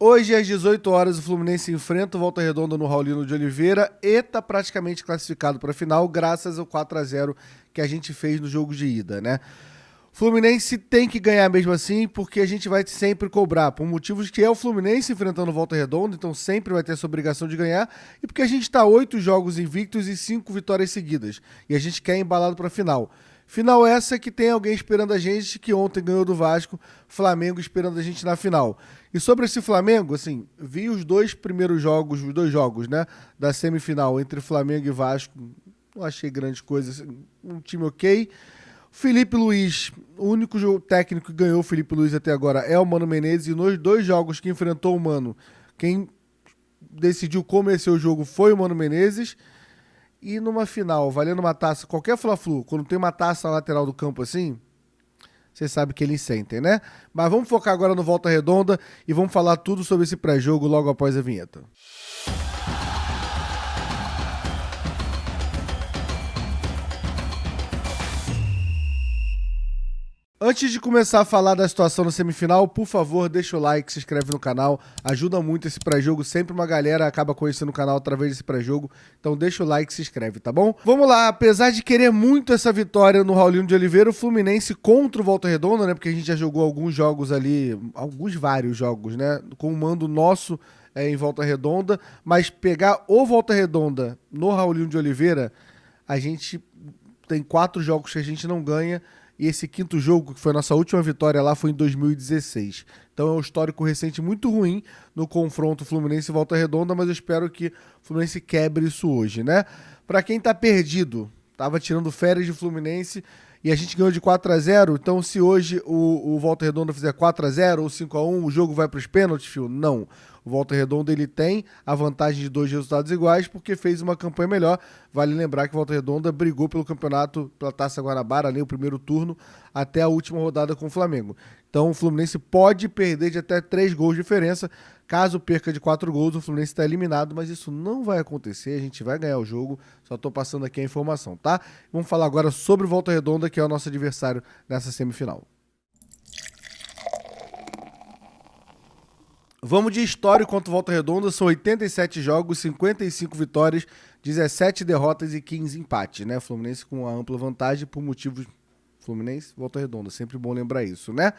Hoje, às 18 horas, o Fluminense enfrenta o Volta Redonda no Raulino de Oliveira e tá praticamente classificado para a final, graças ao 4-0 que a gente fez no jogo de ida, né? O Fluminense tem que ganhar mesmo assim, porque a gente vai sempre cobrar, por motivos que é o Fluminense enfrentando o Volta Redonda, então sempre vai ter essa obrigação de ganhar, e porque a gente está 8 jogos invictos e 5 vitórias seguidas, e a gente quer embalado para a final. Final essa que tem alguém esperando a gente, que ontem ganhou do Vasco, Flamengo esperando a gente na final. E sobre esse Flamengo, assim, vi os dois primeiros jogos, os dois jogos, né, da semifinal entre Flamengo e Vasco, não achei grande coisa, assim, um time ok. Felipe Luiz, o único técnico que ganhou o Felipe Luiz até agora é o Mano Menezes, e nos dois jogos que enfrentou o Mano, quem decidiu começar o jogo foi o Mano Menezes. E numa final, valendo uma taça, qualquer Fla-Flu, quando tem uma taça na lateral do campo assim, você sabe que eles sentem, né? Mas vamos focar agora no Volta Redonda e vamos falar tudo sobre esse pré-jogo logo após a vinheta. Antes de começar a falar da situação na semifinal, por favor, deixa o like, se inscreve no canal, ajuda muito esse pré-jogo, sempre uma galera acaba conhecendo o canal através desse pré-jogo, então deixa o like e se inscreve, tá bom? Vamos lá, apesar de querer muito essa vitória no Raulino de Oliveira, o Fluminense contra o Volta Redonda, né, porque a gente já jogou alguns jogos ali, vários jogos, né, com o mando nosso em Volta Redonda, mas pegar o Volta Redonda no Raulino de Oliveira, a gente tem 4 jogos que a gente não ganha, e esse quinto jogo, que foi a nossa última vitória lá, foi em 2016. Então é um histórico recente muito ruim no confronto Fluminense e Volta Redonda, mas eu espero que o Fluminense quebre isso hoje, né? Pra quem tá perdido, tava tirando férias de Fluminense e a gente ganhou de 4-0, então se hoje o Volta Redonda fizer 4-0 ou 5-1, o jogo vai pros pênaltis, filho? Não. O Volta Redonda ele tem a vantagem de 2 resultados iguais porque fez uma campanha melhor. Vale lembrar que o Volta Redonda brigou pelo campeonato, pela Taça Guanabara, ali o primeiro turno, até a última rodada com o Flamengo. Então o Fluminense pode perder de até 3 gols de diferença. Caso perca de 4 gols, o Fluminense está eliminado, mas isso não vai acontecer, a gente vai ganhar o jogo, só estou passando aqui a informação, tá? Vamos falar agora sobre o Volta Redonda, que é o nosso adversário nessa semifinal. Vamos de história contra o Volta Redonda, são 87 jogos, 55 vitórias, 17 derrotas e 15 empates, né? Fluminense com uma ampla vantagem por motivos... Fluminense, Volta Redonda, sempre bom lembrar isso, né?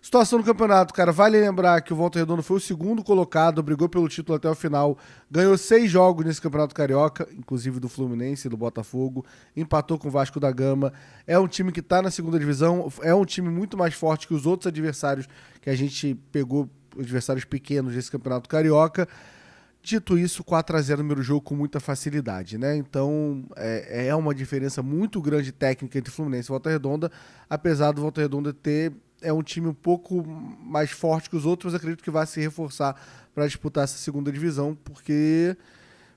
Situação no campeonato, cara, vale lembrar que o Volta Redonda foi o segundo colocado, brigou pelo título até o final, ganhou 6 jogos nesse campeonato carioca, inclusive do Fluminense e do Botafogo, empatou com o Vasco da Gama, é um time que tá na segunda divisão, é um time muito mais forte que os outros adversários que a gente pegou, adversários pequenos desse campeonato carioca. Dito isso, 4-0 no primeiro jogo com muita facilidade, né? Então, é uma diferença muito grande técnica entre Fluminense e Volta Redonda, apesar do Volta Redonda ter... É um time um pouco mais forte que os outros, acredito que vai se reforçar para disputar essa segunda divisão, porque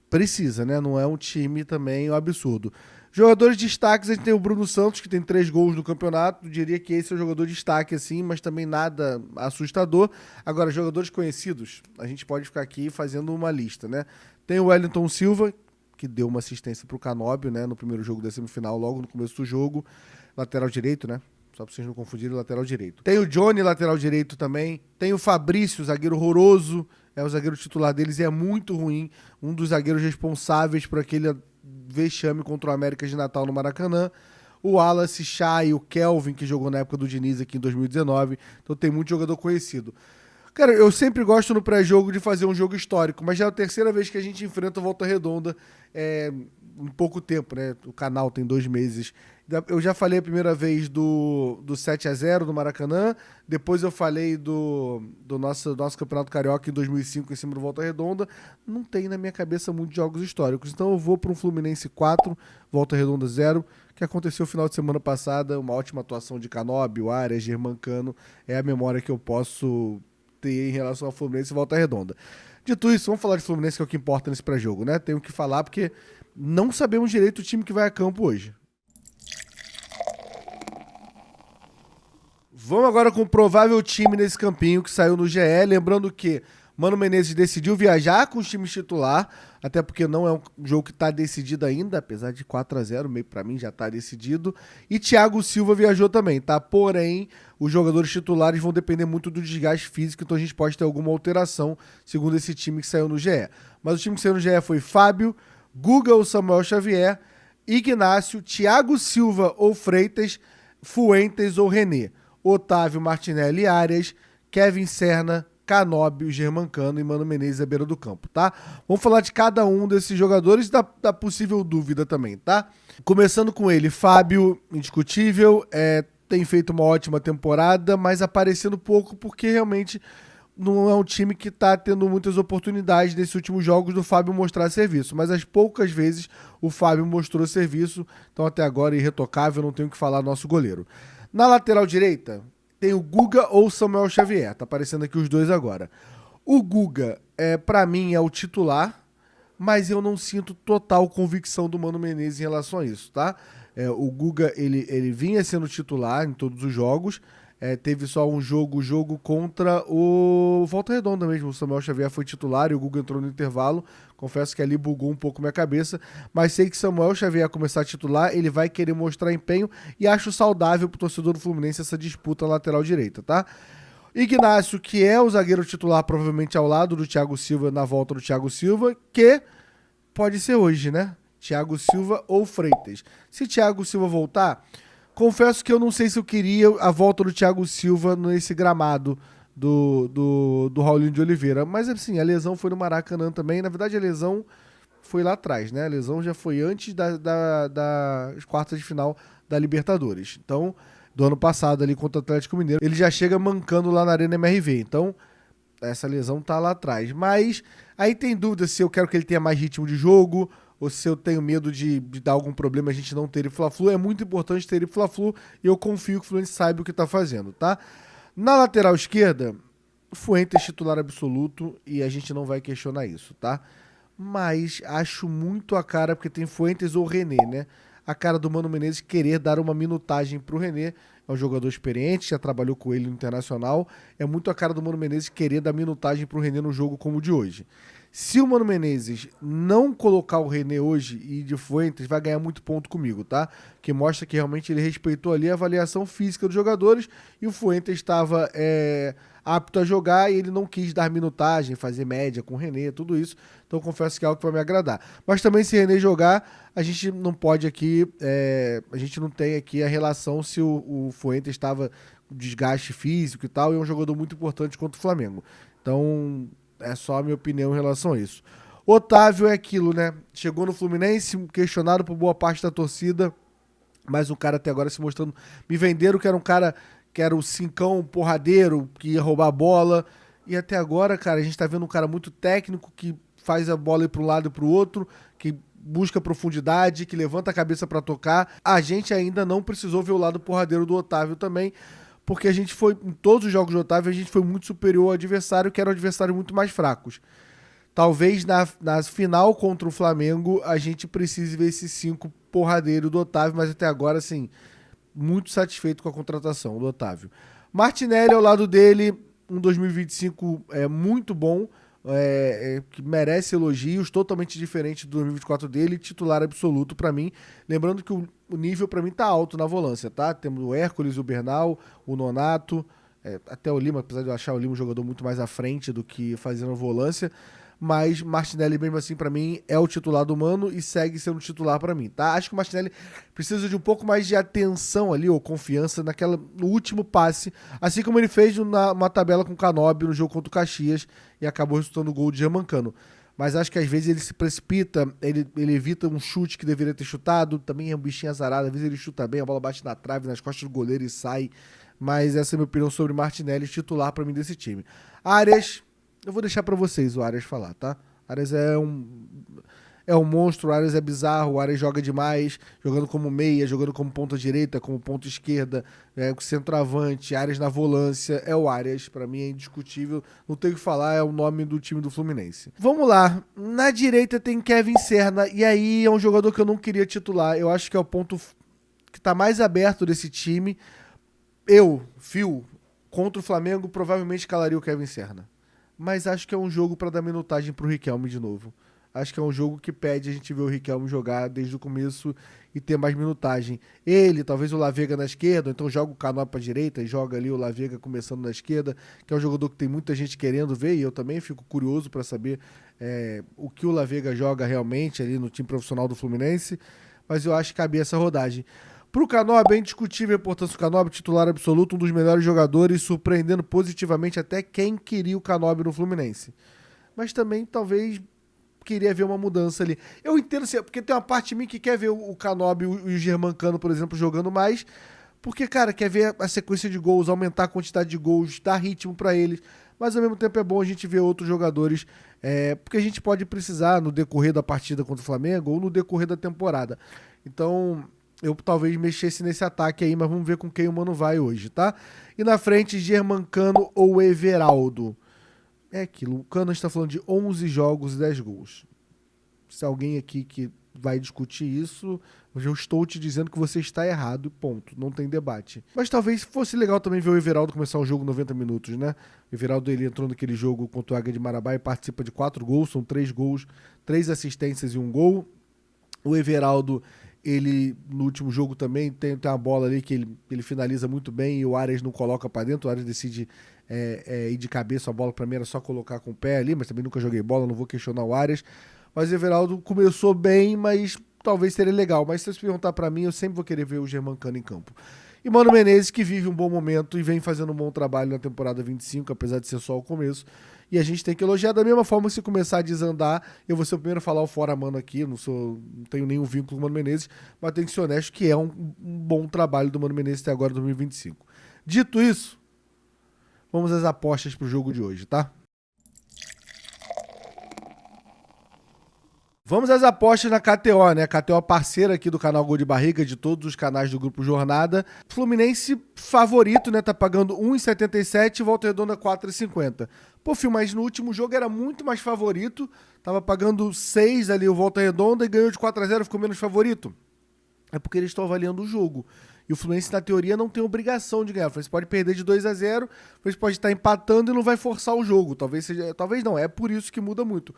precisa, né? Não é um time também um absurdo. Jogadores de destaques, a gente tem o Bruno Santos, que tem 3 gols no campeonato. Eu diria que esse é o jogador de destaque, assim, mas também nada assustador. Agora, jogadores conhecidos, a gente pode ficar aqui fazendo uma lista, né? Tem o Wellington Silva, que deu uma assistência para o Canóbio, né? No primeiro jogo da semifinal, logo no começo do jogo. Lateral direito, né? Só pra vocês não confundirem, o lateral direito. Tem o Johnny, lateral direito também. Tem o Fabrício, zagueiro horroroso. É o zagueiro titular deles e é muito ruim. Um dos zagueiros responsáveis por aquele vexame contra o América de Natal no Maracanã. O Wallace, Chay, o Kelvin, que jogou na época do Diniz aqui em 2019. Então tem muito jogador conhecido. Cara, eu sempre gosto no pré-jogo de fazer um jogo histórico, mas já é a terceira vez que a gente enfrenta o Volta Redonda em pouco tempo, né? O canal tem 2 meses. Eu já falei a primeira vez do 7-0 do Maracanã, depois eu falei do nosso Campeonato Carioca em 2005 em cima do Volta Redonda. Não tem na minha cabeça muitos jogos históricos, então eu vou para um Fluminense 4, Volta Redonda 0, que aconteceu no final de semana passada, uma ótima atuação de Canóbio, Arias, Germancano, é a memória que eu posso ter em relação ao Fluminense e Volta Redonda. Dito isso, vamos falar de Fluminense, que é o que importa nesse pré-jogo, né? Tenho que falar porque não sabemos direito o time que vai a campo hoje. Vamos agora com o provável time nesse campinho que saiu no GE. Lembrando que Mano Menezes decidiu viajar com os times titular, até porque não é um jogo que está decidido ainda, apesar de 4-0, meio para mim já está decidido. E Thiago Silva viajou também, tá? Porém, os jogadores titulares vão depender muito do desgaste físico, então a gente pode ter alguma alteração, segundo esse time que saiu no GE. Mas o time que saiu no GE foi Fábio, Guga ou Samuel Xavier, Ignácio, Thiago Silva ou Freitas, Fuentes ou René, Otávio, Martinelli e Arias, Kevin Serna, Canóbio, Germancano e Mano Menezes à beira do campo, tá? Vamos falar de cada um desses jogadores e da possível dúvida também, tá? Começando com ele, Fábio, indiscutível, tem feito uma ótima temporada, mas aparecendo pouco porque realmente não é um time que tá tendo muitas oportunidades nesses últimos jogos do Fábio mostrar serviço, mas as poucas vezes o Fábio mostrou serviço, então até agora irretocável, não tenho o que falar nosso goleiro. Na lateral direita, tem o Guga ou Samuel Xavier, tá aparecendo aqui os dois agora. O Guga, para mim, é o titular, mas eu não sinto total convicção do Mano Menezes em relação a isso, tá? O Guga, ele vinha sendo titular em todos os jogos, teve só um jogo contra o Volta Redonda mesmo, o Samuel Xavier foi titular e o Guga entrou no intervalo, confesso que ali bugou um pouco minha cabeça, mas sei que Samuel Xavier começar a titular, ele vai querer mostrar empenho e acho saudável pro torcedor do Fluminense essa disputa lateral direita, tá? Ignácio, que é o zagueiro titular provavelmente ao lado do Thiago Silva, na volta do Thiago Silva, que pode ser hoje, né? Thiago Silva ou Freitas. Se Thiago Silva voltar, confesso que eu não sei se eu queria a volta do Thiago Silva nesse gramado do Raulinho de Oliveira. Mas assim, a lesão foi no Maracanã também. Na verdade, a lesão foi lá atrás, né? A lesão já foi antes das quartas de final da Libertadores. Então, do ano passado ali contra o Atlético Mineiro, ele já chega mancando lá na Arena MRV. Então, essa lesão tá lá atrás. Mas aí tem dúvida se eu quero que ele tenha mais ritmo de jogo ou se eu tenho medo de dar algum problema a gente não ter ele Fla-Flu. É muito importante ter ele Fla-Flu e eu confio que o Fluminense saiba o que tá fazendo, tá? Na lateral esquerda, Fuentes titular absoluto e a gente não vai questionar isso, tá? Mas acho muito a cara, porque tem Fuentes ou René, né? A cara do Mano Menezes querer dar uma minutagem pro René. É um jogador experiente, já trabalhou com ele no Internacional. É muito a cara do Mano Menezes querer dar minutagem pro René no jogo como o de hoje. Se o Mano Menezes não colocar o René hoje e de Fuentes, vai ganhar muito ponto comigo, tá? Que mostra que realmente ele respeitou ali a avaliação física dos jogadores e o Fuentes estava apto a jogar e ele não quis dar minutagem, fazer média com o René, tudo isso. Então confesso que é algo que vai me agradar. Mas também se o René jogar, a gente não pode aqui, a gente não tem aqui a relação se o Fuentes estava com desgaste físico e tal, e é um jogador muito importante contra o Flamengo. Então é só a minha opinião em relação a isso. Otávio é aquilo, né? Chegou no Fluminense, questionado por boa parte da torcida, mas um cara até agora se mostrando... Me venderam que era um cara que era o cincão porradeiro, que ia roubar a bola, e até agora, cara, a gente tá vendo um cara muito técnico, que faz a bola ir para um lado e para o outro, que busca profundidade, que levanta a cabeça para tocar. A gente ainda não precisou ver o lado porradeiro do Otávio também, porque a gente foi, em todos os jogos do Otávio, a gente foi muito superior ao adversário, que eram adversários muito mais fracos. Talvez na final contra o Flamengo a gente precise ver esse 5 porradeiro do Otávio, mas até agora, assim, muito satisfeito com a contratação do Otávio. Martinelli ao lado dele, um 2025 muito bom, que merece elogios, totalmente diferente do 2024 dele, titular absoluto pra mim. Lembrando que o nível pra mim tá alto na volância, tá? Temos o Hércules, o Bernal, o Nonato, até o Lima, apesar de eu achar o Lima um jogador muito mais à frente do que fazendo volância, mas Martinelli mesmo assim pra mim é o titular do Mano e segue sendo titular pra mim, tá? Acho que o Martinelli precisa de um pouco mais de atenção ali, ou confiança no último passe, assim como ele fez uma tabela com o Canóbio no jogo contra o Caxias e acabou resultando o gol de Germancano. Mas acho que às vezes ele se precipita, ele evita um chute que deveria ter chutado, também é um bichinho azarado, às vezes ele chuta bem, a bola bate na trave, nas costas do goleiro e sai. Mas essa é a minha opinião sobre Martinelli, titular pra mim desse time. Arias, eu vou deixar pra vocês o Arias falar, tá? Arias é um monstro, o Arias é bizarro, o Arias joga demais, jogando como meia, jogando como ponta direita, como ponta esquerda, centroavante, Arias na volância, é o Arias, pra mim é indiscutível, não tenho o que falar, é o nome do time do Fluminense. Vamos lá, na direita tem Kevin Serna, e aí é um jogador que eu não queria titular, eu acho que é o ponto que tá mais aberto desse time. Contra o Flamengo, provavelmente calaria o Kevin Serna. mas acho que é um jogo para dar minutagem pro Riquelme de novo. Acho que é um jogo que pede a gente ver o Riquelme jogar desde o começo e ter mais minutagem. Ele, talvez o Lavega na esquerda, ou então joga o Canóbio pra direita e joga ali o Lavega começando na esquerda, que é um jogador que tem muita gente querendo ver, e eu também fico curioso para saber o que o Lavega joga realmente ali no time profissional do Fluminense, mas eu acho que cabia essa rodagem. Pro Canóbio, é indiscutível a importância do Canóbio, titular absoluto, um dos melhores jogadores, surpreendendo positivamente até quem queria o Canóbio no Fluminense. Mas também, talvez, queria ver uma mudança ali. Eu entendo, assim, porque tem uma parte de mim que quer ver o Canóbio e o Germancano, por exemplo, jogando mais, porque, cara, quer ver a sequência de gols, aumentar a quantidade de gols, dar ritmo pra eles, mas ao mesmo tempo é bom a gente ver outros jogadores, porque a gente pode precisar no decorrer da partida contra o Flamengo ou no decorrer da temporada. Então, eu talvez mexesse nesse ataque aí, mas vamos ver com quem o Mano vai hoje, tá? E na frente, Germancano ou Everaldo. É aquilo, o Cano está falando de 11 jogos e 10 gols. Se alguém aqui que vai discutir isso, eu estou te dizendo que você está errado e ponto, não tem debate. Mas talvez fosse legal também ver o Everaldo começar o jogo 90 minutos, né? O Everaldo, ele entrou naquele jogo contra o Águia de Marabá e participa de 4 gols, são 3 gols, 3 assistências e 1 gol. O Everaldo, ele no último jogo também tem uma bola ali que ele finaliza muito bem e o Arias não coloca pra dentro, o Arias decide ir de cabeça, a bola pra mim era só colocar com o pé ali, mas também nunca joguei bola, não vou questionar o Arias. Mas o Everaldo começou bem, mas talvez seria legal. Mas se você perguntar pra mim, eu sempre vou querer ver o Germancano em campo. E Mano Menezes, que vive um bom momento e vem fazendo um bom trabalho na temporada 25, apesar de ser só o começo. E a gente tem que elogiar da mesma forma. Se começar a desandar, eu vou ser o primeiro a falar o fora mano aqui, não tenho nenhum vínculo com o Mano Menezes, mas tenho que ser honesto que é um bom trabalho do Mano Menezes até agora, 2025. Dito isso, vamos às apostas pro jogo de hoje, tá? Vamos às apostas na KTO, né? KTO parceira aqui do canal Gol de Barriga, de todos os canais do Grupo Jornada. Fluminense favorito, né? Tá pagando 1,77 e Volta Redonda 4,50. Pô, filho, mas no último jogo era muito mais favorito. Tava pagando 6 ali o Volta Redonda e ganhou de 4-0, ficou menos favorito. É porque eles estão avaliando o jogo. E o Fluminense, na teoria, não tem obrigação de ganhar. O Fluminense pode perder de 2-0, o Fluminense pode estar empatando e não vai forçar o jogo. Talvez seja. Talvez não, é por isso que muda muito.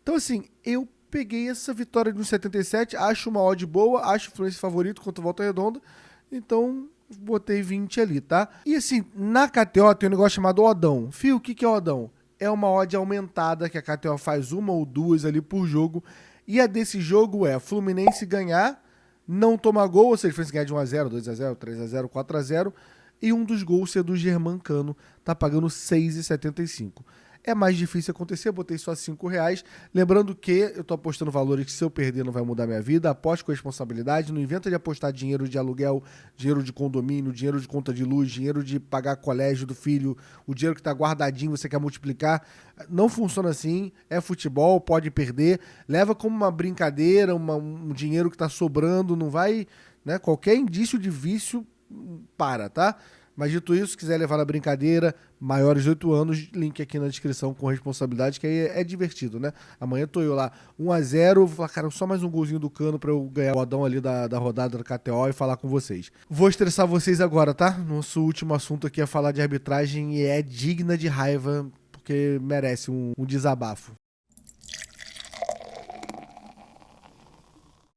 Então, assim, eu peguei essa vitória de 1,77, acho uma odd boa, acho o Fluminense favorito contra o Volta Redonda, então botei 20 ali, tá? E assim, na KTO tem um negócio chamado Odão. Fio, o que é Odão? É uma odd aumentada que a KTO faz uma ou duas ali por jogo, e a desse jogo é Fluminense ganhar, não tomar gol, ou seja, Fluminense ganhar de 1-0, 2-0, 3-0, 4-0, e um dos gols ser do Germancano, tá pagando 6,75. É mais difícil acontecer, botei só R$5. Lembrando que eu tô apostando valores que se eu perder não vai mudar minha vida. Aposte com responsabilidade, não inventa de apostar dinheiro de aluguel, dinheiro de condomínio, dinheiro de conta de luz, dinheiro de pagar colégio do filho, o dinheiro que tá guardadinho, você quer multiplicar. Não funciona assim, é futebol, pode perder. Leva como uma brincadeira, um dinheiro que tá sobrando, não vai, né? Qualquer indício de vício, para, tá? Mas dito isso, se quiser levar na brincadeira, maiores de 8 anos, link aqui na descrição com responsabilidade, que aí é divertido, né? Amanhã tô eu lá, 1-0, vou falar, cara, só mais um golzinho do Cano pra eu ganhar o rodão ali da rodada da KTO e falar com vocês. Vou estressar vocês agora, tá? Nosso último assunto aqui é falar de arbitragem e é digna de raiva, porque merece um desabafo.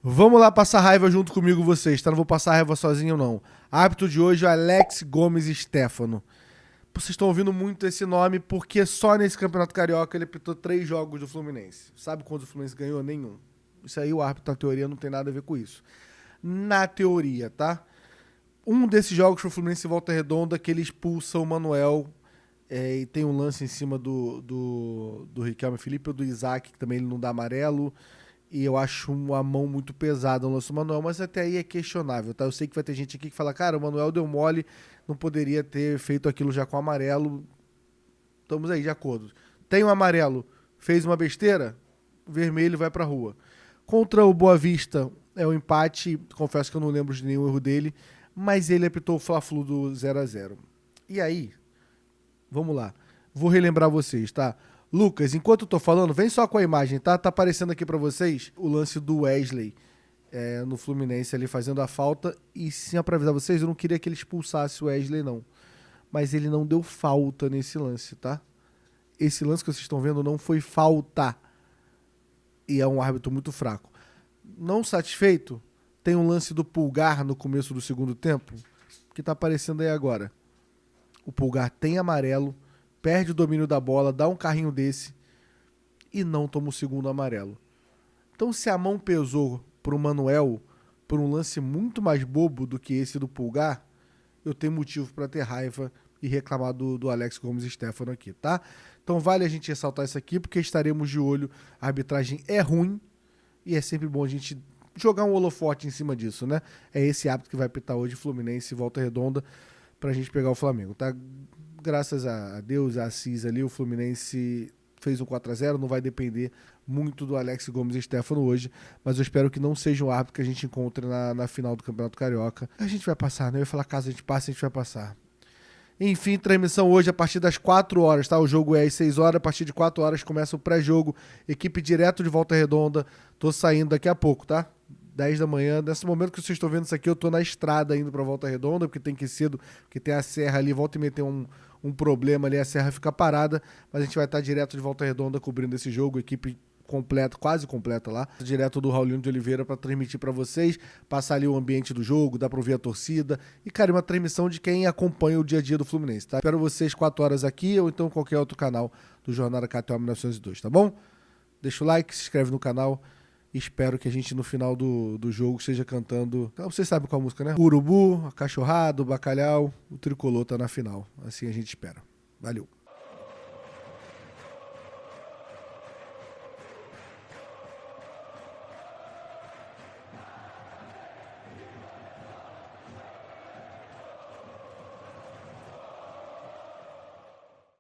Vamos lá passar raiva junto comigo vocês, tá? Não vou passar raiva sozinho, não. Árbitro de hoje é Alex Gomes Stefano. Vocês estão ouvindo muito esse nome porque só nesse Campeonato Carioca ele apitou 3 jogos do Fluminense. Sabe quantos o Fluminense ganhou? Nenhum. Isso aí o árbitro, na teoria, não tem nada a ver com isso. Na teoria, tá? Um desses jogos foi o Fluminense Volta Redonda, que ele expulsa o Manuel e tem um lance em cima do Riquelme Felipe ou do Isaac, que também ele não dá amarelo. E eu acho uma mão muito pesada no lance do Manuel, mas até aí é questionável, tá? Eu sei que vai ter gente aqui que fala, cara, o Manuel deu mole, não poderia ter feito aquilo já com amarelo. Estamos aí, de acordo. Tem um amarelo, fez uma besteira, vermelho vai pra rua. Contra o Boa Vista é um empate, confesso que eu não lembro de nenhum erro dele, mas ele apitou o Fla-Flu do 0-0. E aí, vamos lá. Vou relembrar vocês, tá? Lucas, enquanto eu tô falando, vem só com a imagem, tá? Tá aparecendo aqui pra vocês o lance do Wesley no Fluminense ali fazendo a falta. E sim, pra avisar vocês, eu não queria que ele expulsasse o Wesley, não. Mas ele não deu falta nesse lance, tá? esse lance que vocês estão vendo não foi falta. E é um árbitro muito fraco. Não satisfeito, tem um lance do Pulgar no começo do segundo tempo, que tá aparecendo aí agora. O Pulgar tem amarelo, perde o domínio da bola, dá um carrinho desse e não toma o segundo amarelo. Então, se a mão pesou pro Manuel por um lance muito mais bobo do que esse do Pulgar, eu tenho motivo para ter raiva e reclamar do Alex Gomes e Stefano aqui, tá? Então vale a gente ressaltar isso aqui, porque estaremos de olho. A arbitragem é ruim e é sempre bom a gente jogar um holofote em cima disso, né? É esse hábito que vai apitar hoje Fluminense e Volta Redonda pra gente pegar o Flamengo, tá? Graças a Deus, a Assis ali, o Fluminense fez um 4-0, não vai depender muito do Alex Gomes e Stefano hoje, mas eu espero que não seja um árbitro que a gente encontre na final do Campeonato Carioca. A gente vai passar, né? Eu ia falar, caso a gente passe, a gente vai passar. Enfim, transmissão hoje a partir das 4 horas, tá? O jogo é às 6 horas, a partir de 4 horas começa o pré-jogo, equipe direto de Volta Redonda, tô saindo daqui a pouco, tá? 10 da manhã, nesse momento que vocês estão vendo isso aqui, eu tô na estrada indo pra Volta Redonda, porque tem que ir cedo, porque tem a serra ali, volta e meia tem um problema ali, a serra fica parada, mas a gente vai estar direto de Volta Redonda cobrindo esse jogo, equipe completa, quase completa lá, direto do Raulinho de Oliveira para transmitir para vocês, passar ali o ambiente do jogo, dá para ouvir a torcida e, cara, uma transmissão de quem acompanha o dia a dia do Fluminense, tá? Espero vocês 4 horas aqui ou então qualquer outro canal do Jornada KTO 1902, tá bom? Deixa o like, se inscreve no canal e espero que a gente no final do jogo esteja cantando, vocês sabem qual a música, né? O Urubu, a Cachorrada, o Bacalhau, o Tricolor tá na final, assim a gente espera. Valeu!